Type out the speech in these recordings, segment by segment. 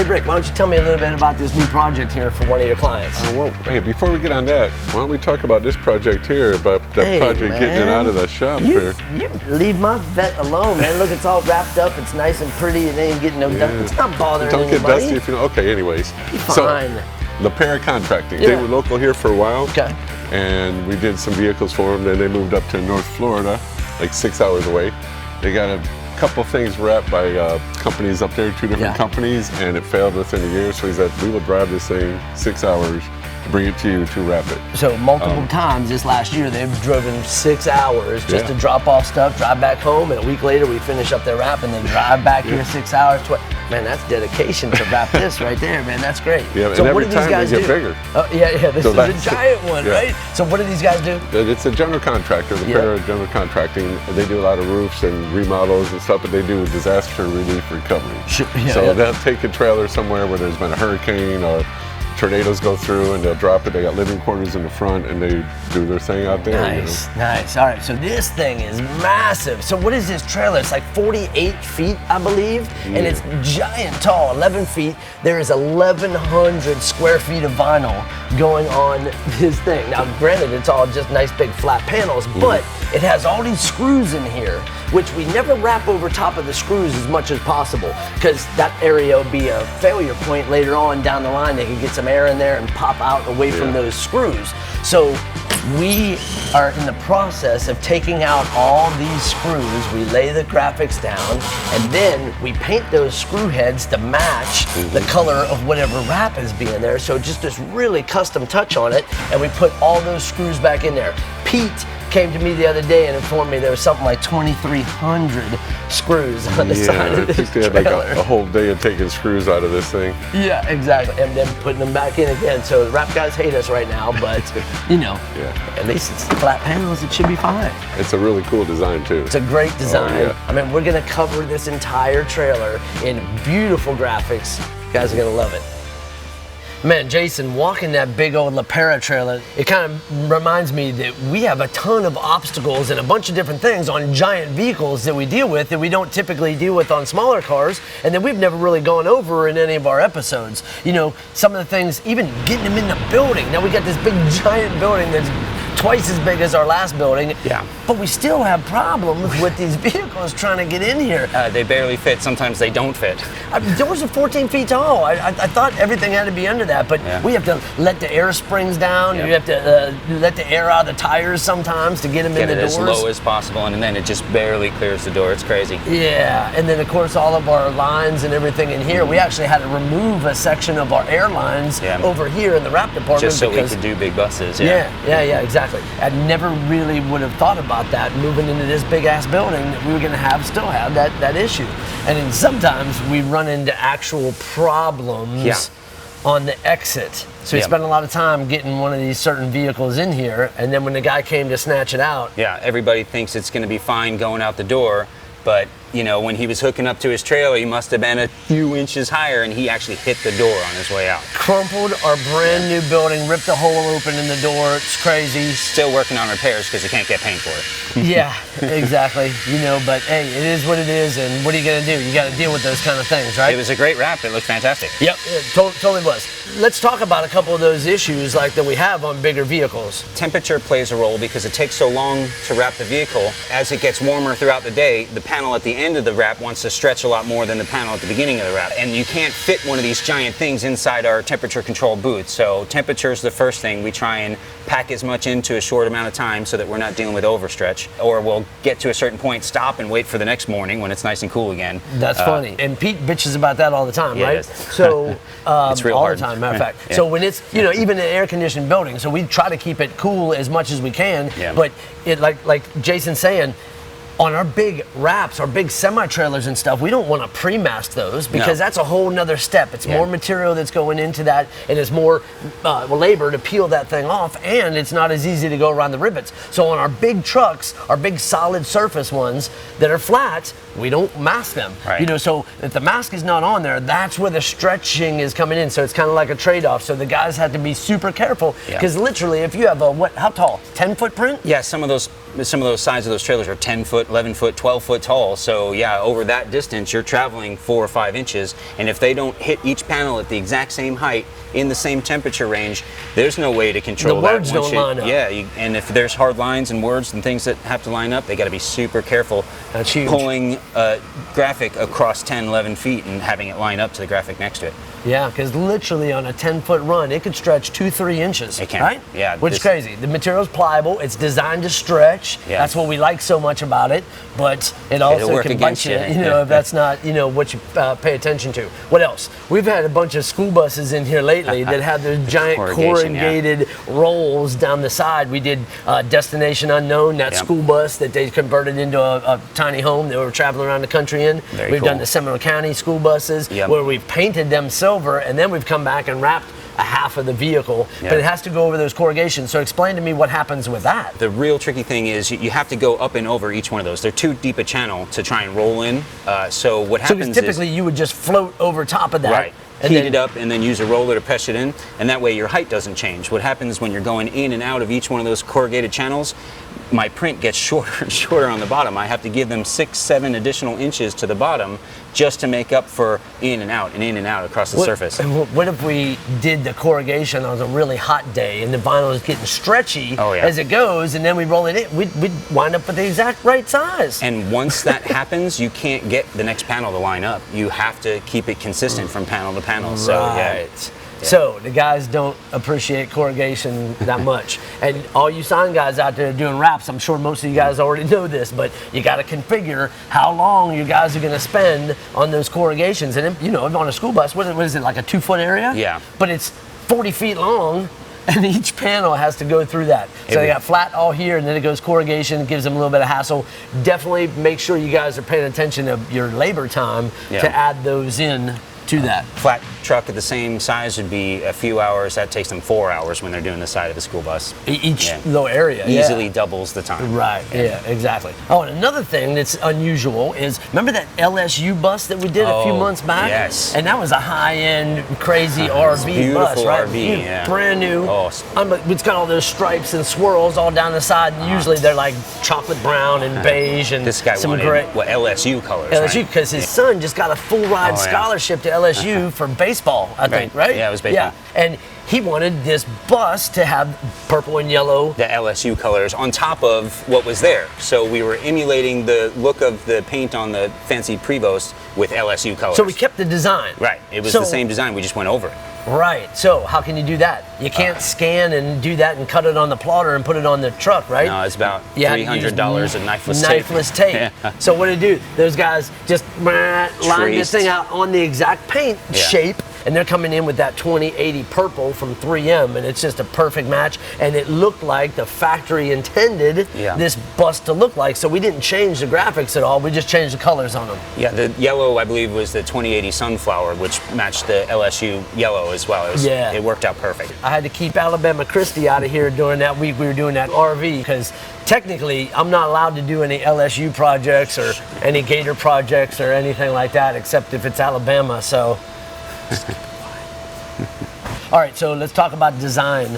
Hey Rick, why don't you tell me a little bit about this new project here for one of your clients? Well, hey, before we get on that, why don't we talk about this project here, about that project getting it out of the shop here. You leave my vet alone, man. Look, it's all wrapped up, it's nice and pretty, and ain't getting no dust. It's not bothering Don't anybody. get dusty if you know. Okay, anyways. Fine. So, LaPera Contracting, they were local here for a while. Okay. And we did some vehicles for them, then they moved up to North Florida, like 6 hours away. They got a couple things wrapped by companies up there, 2 different companies, and it failed within a year. So he said, we will drive this thing 6 hours, bring it to you to wrap it. So multiple times this last year, they've driven 6 hours just to drop off stuff, drive back home, and a week later we finish up their wrap and then drive back here 6 hours. Man, that's dedication to wrap this right there, man. That's great. Yeah, so and what every do these time guys they get do? bigger. Oh, yeah, this is a giant one, right? So what do these guys do? It's a general contractor, LaPera General Contracting. They do a lot of roofs and remodels and stuff, but they do disaster relief recovery. So they'll take a trailer somewhere where there's been a hurricane or tornadoes go through, and they'll drop it. They got living quarters in the front, and they do their thing out there. Nice, nice. All right, so this thing is massive. So what is this trailer? It's like 48 feet, I believe, and it's giant tall, 11 feet. There is 1,100 square feet of vinyl going on this thing. Now, granted, it's all just nice big flat panels, but it has all these screws in here, which we never wrap over top of the screws as much as possible, because that area will be a failure point later on down the line. They can get some air in there and pop out away from those screws. So we are in the process of taking out all these screws. We lay the graphics down, and then we paint those screw heads to match the color of whatever wrap is being there. So just this really custom touch on it, and we put all those screws back in there. Pete came to me the other day and informed me there was something like 2,300 screws on the side of this I think they had like a whole day of taking screws out of this thing. Yeah, exactly, and then putting them back in again. So the wrap guys hate us right now, but you know, at least it's flat panels, it should be fine. It's a really cool design too. It's a great design. I mean, we're gonna cover this entire trailer in beautiful graphics. You guys are gonna love it. Man, Jason, walking that big old LaPera trailer, it kind of reminds me that we have a ton of obstacles and a bunch of different things on giant vehicles that we deal with that we don't typically deal with on smaller cars, and that we've never really gone over in any of our episodes. You know, some of the things, even getting them in the building. Now we got this big giant building that's twice as big as our last building, but we still have problems with these vehicles trying to get in here. They barely fit. Sometimes they don't fit. Doors are 14 feet tall. I thought everything had to be under that, but we have to let the air springs down. You have to let the air out of the tires sometimes to get them in the doors. Get it as low as possible, and then it just barely clears the door. It's crazy. Yeah, and then of course all of our lines and everything in here, we actually had to remove a section of our air lines over here in the wrap department. Just so we could do big buses. Yeah, exactly. I never really would have thought about that moving into this big ass building that we were going to still have that issue. And then sometimes we run into actual problems on the exit. So we spent a lot of time getting one of these certain vehicles in here, and then when the guy came to snatch it out. Yeah, everybody thinks it's going to be fine going out the door, but you know, when he was hooking up to his trailer, he must have been a few inches higher, and he actually hit the door on his way out. Crumpled our brand new building, ripped a hole open in the door. It's crazy. Still working on repairs because you can't get paint for it. Yeah, exactly. You know, but hey, it is what it is, and what are you gonna do? You got to deal with those kind of things, right? It was a great wrap. It looked fantastic. Yep, it totally was. Let's talk about a couple of those issues like that we have on bigger vehicles. Temperature plays a role because it takes so long to wrap the vehicle. As it gets warmer throughout the day, the panel at the end of the wrap wants to stretch a lot more than the panel at the beginning of the wrap. And you can't fit one of these giant things inside our temperature control booth. So temperature is the first thing. We try and pack as much into a short amount of time so that we're not dealing with overstretch. Or we'll get to a certain point, stop and wait for the next morning when it's nice and cool again. That's funny. And Pete bitches about that all the time, right? So it's real all hard. the time, matter of fact. So when it's, you know, even an air-conditioned building, so we try to keep it cool as much as we can. But it, like Jason's saying, on our big wraps, our big semi-trailers and stuff, we don't want to pre-mast those because that's a whole nother step. It's more material that's going into that, and it's more labor to peel that thing off, and it's not as easy to go around the rivets. So on our big trucks, our big solid surface ones that are flat, we don't mask them. You know, so if the mask is not on there, that's where the stretching is coming in. So it's kind of like a trade-off. So the guys have to be super careful because literally, if you have a how tall? 10 footprint? Yeah, some of those sides of those trailers are 10 foot 11 foot, 12 foot tall. So yeah, over that distance, you're traveling 4 or 5 inches. And if they don't hit each panel at the exact same height in the same temperature range, there's no way to control the that. words don't line up. Yeah, and if there's hard lines and words and things that have to line up, they got to be super careful. That's huge. Pulling a graphic across 10, 11 feet and having it line up to the graphic next to it. Yeah, because literally on a 10-foot run, it could stretch 2-3 inches. It can, right? yeah. Which is crazy. The material's pliable. It's designed to stretch. Yeah. That's what we like so much about it. But it also can bite you, if that's not, what you pay attention to. What else? We've had a bunch of school buses in here lately that have those giant corrugated rolls down the side. We did Destination Unknown, that school bus that they converted into a tiny home that we were traveling around the country in. Very We've cool. done the Seminole County school buses where we've painted them silver, and then we've come back and wrapped a half of the vehicle, but it has to go over those corrugations. So explain to me what happens with that. The real tricky thing is you have to go up and over each one of those. They're too deep a channel to try and roll in. So what happens typically you would just float over top of that. Right. Heat it up and then use a roller to press it in, and that way your height doesn't change. What happens when you're going in and out of each one of those corrugated channels, my print gets shorter and shorter on the bottom. I have to give them 6, 7 additional inches to the bottom just to make up for in and out across the surface. What if we did the corrugation on a really hot day and the vinyl is getting stretchy as it goes, and then we roll it in? We'd wind up with the exact right size. And once that happens, you can't get the next panel to line up. You have to keep it consistent from panel to panel. So yeah, So the guys don't appreciate corrugation that much. And all you sign guys out there doing wraps, I'm sure most of you guys already know this, but you got to configure how long you guys are going to spend on those corrugations. And on a school bus, what is it, like a 2-foot area? Yeah. But it's 40 feet long, and each panel has to go through that. So they got flat all here, and then it goes corrugation. It gives them a little bit of hassle. Definitely make sure you guys are paying attention to your labor time to add those in to that. Flat truck at the same size would be a few hours. That takes them 4 hours when they're doing the side of the school bus. Each little area easily doubles the time. Right. Yeah. Exactly. Oh, and another thing that's unusual is, remember that LSU bus that we did a few months back? Yes. And that was a high-end, crazy RV bus, right? RV, brand new. It's got all those stripes and swirls all down the side. And usually they're like chocolate brown and beige and this guy some wanted gray. LSU colors. LSU, because his son just got a full ride scholarship to LSU for baseball, I think, right? Yeah, it was baseball. Yeah, and he wanted this bus to have purple and yellow. The LSU colors on top of what was there. So we were emulating the look of the paint on the fancy Prevost with LSU colors. So we kept the design. Right. It was the same design. We just went over it. Right. So how can you do that? You can't scan and do that and cut it on the plotter and put it on the truck, right? No, it's about $300 of knifeless tape. Knifeless tape. So what do? Those guys just line this thing out on the exact paint shape, and they're coming in with that 2080 purple from 3M, and it's just a perfect match. And it looked like the factory intended this bus to look like, so we didn't change the graphics at all. We just changed the colors on them. Yeah, the yellow, I believe, was the 2080 Sunflower, which matched the LSU yellow as well. It worked out perfect. I had to keep Alabama Christie out of here during that week we were doing that RV, because technically I'm not allowed to do any LSU projects or any Gator projects or anything like that, except if it's Alabama. So all right, so let's talk about design.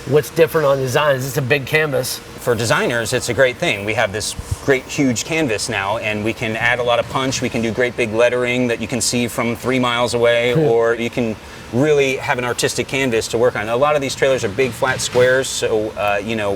What's different on designs? It's a big canvas. For designers, it's a great thing. We have this great huge canvas now, and we can add a lot of punch. We can do great big lettering that you can see from 3 miles away, or you can really have an artistic canvas to work on. A lot of these trailers are big flat squares, so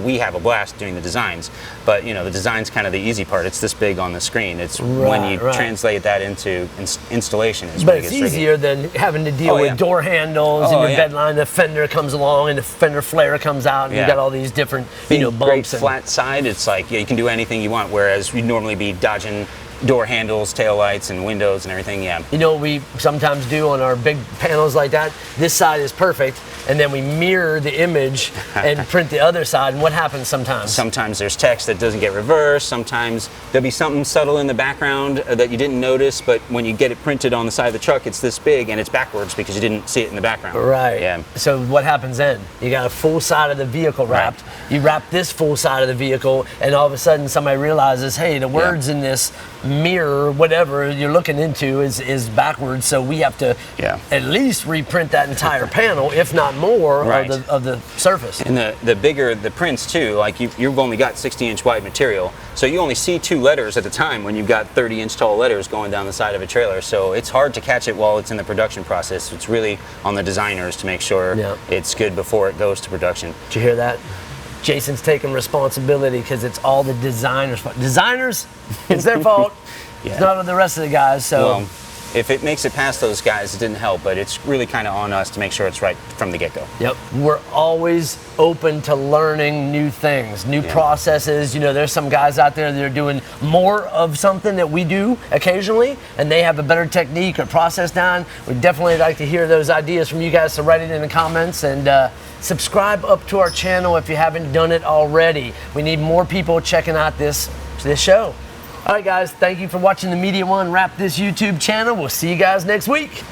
we have a blast doing the designs, but the design's kind of the easy part. It's this big on the screen. It's when you translate that into installation. But it's easier than having to deal with door handles and your bed line. The fender comes along and the fender flare comes out, and you got all these different bumps. Great flat side, it's like you can do anything you want, whereas you'd normally be dodging door handles, tail lights, and windows and everything. You know what we sometimes do on our big panels like that? This side is perfect, and then we mirror the image and print the other side. And what happens sometimes? Sometimes there's text that doesn't get reversed. Sometimes there'll be something subtle in the background that you didn't notice, but when you get it printed on the side of the truck, it's this big and it's backwards because you didn't see it in the background. Right. Yeah. So what happens then? You got a full side of the vehicle wrapped. Right. You wrap this full side of the vehicle, and all of a sudden somebody realizes, hey, the words in this mirror, whatever you're looking into is backwards. So we have to at least reprint that entire panel, if not more, of the surface. And the bigger the prints too, like you've only got 60-inch wide material, so you only see 2 letters at a time when you've got 30-inch tall letters going down the side of a trailer. So it's hard to catch it while it's in the production process. It's really on the designers to make sure it's good before it goes to production. Did you hear that? Jason's taking responsibility because it's all the designers' fault. Designers, it's their fault. It's not the rest of the guys. So, well, if it makes it past those guys, it didn't help. But it's really kind of on us to make sure it's right from the get-go. Yep. We're always open to learning new things, new processes. You know, there's some guys out there that are doing more of something that we do occasionally, and they have a better technique or process down. We'd definitely like to hear those ideas from you guys. So write it in the comments and. Subscribe up to our channel if you haven't done it already. We need more people checking out this show. All right, guys, thank you for watching the Media One Wrap This YouTube channel. We'll see you guys next week.